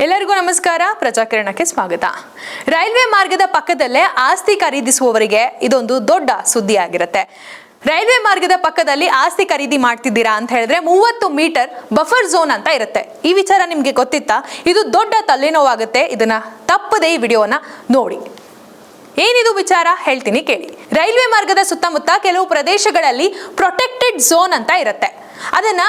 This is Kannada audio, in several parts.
ಎಲ್ಲರಿಗೂ ನಮಸ್ಕಾರ. ಪ್ರಜಾಕಿರಣಕ್ಕೆ ಸ್ವಾಗತ. ರೈಲ್ವೆ ಮಾರ್ಗದ ಪಕ್ಕದಲ್ಲೇ ಆಸ್ತಿ ಖರೀದಿಸುವವರಿಗೆ ಇದೊಂದು ದೊಡ್ಡ ಸುದ್ದಿ ಆಗಿರುತ್ತೆ. ರೈಲ್ವೆ ಮಾರ್ಗದ ಪಕ್ಕದಲ್ಲಿ ಆಸ್ತಿ ಖರೀದಿ ಮಾಡ್ತಿದ್ದೀರಾ ಅಂತ ಹೇಳಿದ್ರೆ 30 ಮೀಟರ್ ಬಫರ್ ಝೋನ್ ಅಂತ ಇರುತ್ತೆ. ಈ ವಿಚಾರ ನಿಮ್ಗೆ ಗೊತ್ತಿತ್ತಾ? ಇದು ದೊಡ್ಡ ತಲೆನೋವಾಗುತ್ತೆ. ಇದನ್ನ ತಪ್ಪದೇ ಈ ವಿಡಿಯೋನ ನೋಡಿ. ಏನಿದು ವಿಚಾರ ಹೇಳ್ತೀನಿ ಕೇಳಿ. ರೈಲ್ವೆ ಮಾರ್ಗದ ಸುತ್ತಮುತ್ತ ಕೆಲವು ಪ್ರದೇಶಗಳಲ್ಲಿ ಪ್ರೊಟೆಕ್ಟೆಡ್ ಝೋನ್ ಅಂತ ಇರುತ್ತೆ. ಅದನ್ನ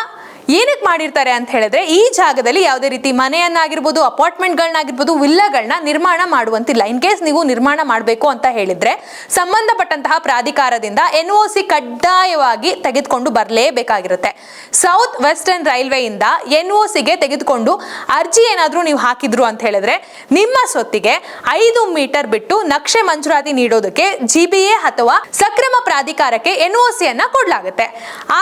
ಏನಕ್ಕೆ ಮಾಡಿರ್ತಾರೆ ಅಂತ ಹೇಳಿದ್ರೆ, ಈ ಜಾಗದಲ್ಲಿ ಯಾವುದೇ ರೀತಿ ಮನೆಯನ್ನಾಗಿರ್ಬೋದು, ಅಪಾರ್ಟ್ಮೆಂಟ್ಗಳನ್ನಾಗಿರ್ಬೋದು, ವಿಲ್ಲಾಗಳನ್ನ ನಿರ್ಮಾಣ ಮಾಡುವಂತಿಲ್ಲ. ಇನ್ ಕೇಸ್ ನೀವು ನಿರ್ಮಾಣ ಮಾಡಬೇಕು ಅಂತ ಹೇಳಿದ್ರೆ ಸಂಬಂಧಪಟ್ಟಂತಹ ಪ್ರಾಧಿಕಾರದಿಂದ NOC ಕಡ್ಡಾಯವಾಗಿ ತೆಗೆದುಕೊಂಡು ಬರಲೇಬೇಕಾಗಿರುತ್ತೆ. ಸೌತ್ ವೆಸ್ಟರ್ನ್ ರೈಲ್ವೆಯಿಂದ NOCಗೆ ತೆಗೆದುಕೊಂಡು ಅರ್ಜಿ ಏನಾದರೂ ನೀವು ಹಾಕಿದ್ರು ಅಂತ ಹೇಳಿದ್ರೆ ನಿಮ್ಮ ಸ್ವತ್ತಿಗೆ 5 ಮೀಟರ್ ಬಿಟ್ಟು ನಕ್ಷೆ ಮಂಜೂರಾತಿ ನೀಡೋದಕ್ಕೆ GBA ಅಥವಾ ಸಕ್ರಮ ಪ್ರಾಧಿಕಾರಕ್ಕೆ NOC ಅನ್ನ ಕೊಡಲಾಗುತ್ತೆ.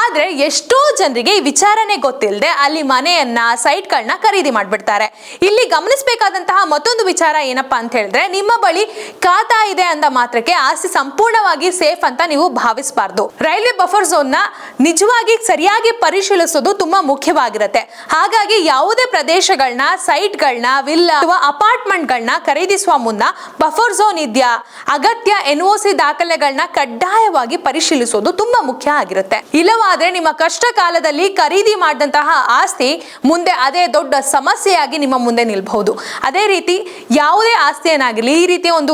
ಆದ್ರೆ ಎಷ್ಟೋ ಜನರಿಗೆ ಈ ವಿಚಾರನೆ ಗೊತ್ತಿಲ್ಲದೆ ಅಲ್ಲಿ ಮನೆಯನ್ನ, ಸೈಟ್ಗಳನ್ನ ಖರೀದಿ ಮಾಡ್ಬಿಡ್ತಾರೆ. ಇಲ್ಲಿ ಗಮನಿಸಬೇಕಾದಂತಹ ಮತ್ತೊಂದು ವಿಚಾರ ಏನಪ್ಪಾ ಅಂತ ಹೇಳಿದ್ರೆ, ನಿಮ್ಮ ಬಳಿ ಖಾತಾ ಇದೆ ಅಂದ ಮಾತ್ರಕ್ಕೆ ಆಸ್ತಿ ಸಂಪೂರ್ಣವಾಗಿ ಸೇಫ್ ಅಂತ ನೀವು ಭಾವಿಸಬಾರ್ದು. ರೈಲ್ವೆ ಬಫರ್ ಝೋನ್ ನ ನಿಜವಾಗಿ ಸರಿಯಾಗಿ ಪರಿಶೀಲಿಸೋದು ತುಂಬಾ ಮುಖ್ಯವಾಗಿರುತ್ತೆ. ಹಾಗಾಗಿ ಯಾವುದೇ ಪ್ರದೇಶಗಳನ್ನ, ಸೈಟ್ಗಳನ್ನ, ವಿಲ್ಲಾ ಅಥವಾ ಅಪಾರ್ಟ್ಮೆಂಟ್ಗಳನ್ನ ಖರೀದಿಸುವ ಮುನ್ನ ಬಫರ್ ಝೋನ್ ಇದೆಯಾ, ಅಗತ್ಯ NOC ದಾಖಲೆಗಳನ್ನ ಕಡ್ಡಾಯವಾಗಿ ಪರಿಶೀಲಿಸೋದು ತುಂಬಾ ಮುಖ್ಯ ಆಗಿರುತ್ತೆ. ಇಲ್ಲವಾದ್ರೆ ನಿಮ್ಮ ಕಷ್ಟ ಕಾಲದಲ್ಲಿ ಖರೀದಿ ಮಾಡಿದಂತಹ ಆಸ್ತಿ ಮುಂದೆ ಅದೇ ದೊಡ್ಡ ಸಮಸ್ಯೆಯಾಗಿ ನಿಮ್ಮ ಮುಂದೆ ನಿಲ್ಬಹುದು. ಅದೇ ರೀತಿ ಯಾವುದೇ ಆಸ್ತಿಯನ್ನಾಗಿರಲಿ ಈ ರೀತಿಯ ಒಂದು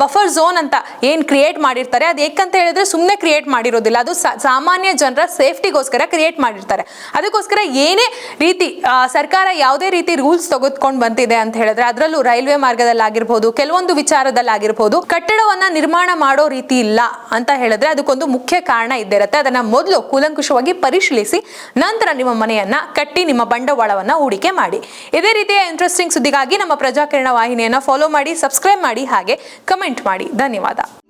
ಬಫರ್ ಝೋನ್ ಅಂತ ಏನ್ ಕ್ರಿಯೇಟ್ ಮಾಡಿರ್ತಾರೆ, ಅದು ಏಕಂತ ಹೇಳಿದ್ರೆ ಸುಮ್ಮನೆ ಕ್ರಿಯೇಟ್ ಮಾಡಿರೋದಿಲ್ಲ. ಅದು ಸಾಮಾನ್ಯ ಜನರ ಸೇಫ್ಟಿಗೋಸ್ಕರ ಕ್ರಿಯೇಟ್ ಮಾಡಿರ್ತಾರೆ. ಅದಕ್ಕೋಸ್ಕರ ಏನೇ ರೀತಿ ಸರ್ಕಾರ ಯಾವುದೇ ರೀತಿ ರೂಲ್ಸ್ ತೆಗೆದುಕೊಂಡು ಬಂದಿದೆ ಅಂತ ಹೇಳಿದ್ರೆ, ಅದರಲ್ಲೂ ರೈಲ್ವೆ ಮಾರ್ಗದಲ್ಲಾಗಿರ್ಬೋದು, ಕೆಲವೊಂದು ವಿಚಾರದಲ್ಲಾಗಿರ್ಬೋದು, ಕಟ್ಟಡವನ್ನ ನಿರ್ಮಾಣ ಮಾಡೋ ರೀತಿ ಇಲ್ಲ ಅಂತ ಹೇಳಿದ್ರೆ ಅದಕ್ಕೊಂದು ಮುಖ್ಯ ಕಾರಣ ಇದ್ದಿರುತ್ತೆ. ಅದನ್ನ ಮೊದಲು ಕೂಲಂಕುಷವಾಗಿ ಪರಿಶೀಲಿಸಿ ನಂತರ ನಿಮ್ಮ ಮನೆಯನ್ನ ಕಟ್ಟಿ ನಿಮ್ಮ ಬಂಡವಾಳವನ್ನ ಹೂಡಿಕೆ ಮಾಡಿ. ಇದೇ ರೀತಿಯ ಇಂಟ್ರೆಸ್ಟಿಂಗ್ ಸುದ್ದಿಗಾಗಿ ನಮ್ಮ ಪ್ರಜಾಕಿರಣ ವಾಹಿನಿಯನ್ನ ಫಾಲೋ ಮಾಡಿ, ಸಬ್ಸ್ಕ್ರೈಬ್ ಮಾಡಿ, ಹಾಗೆ ಕಮೆಂಟ್ ಮಾಡಿ. ಧನ್ಯವಾದ.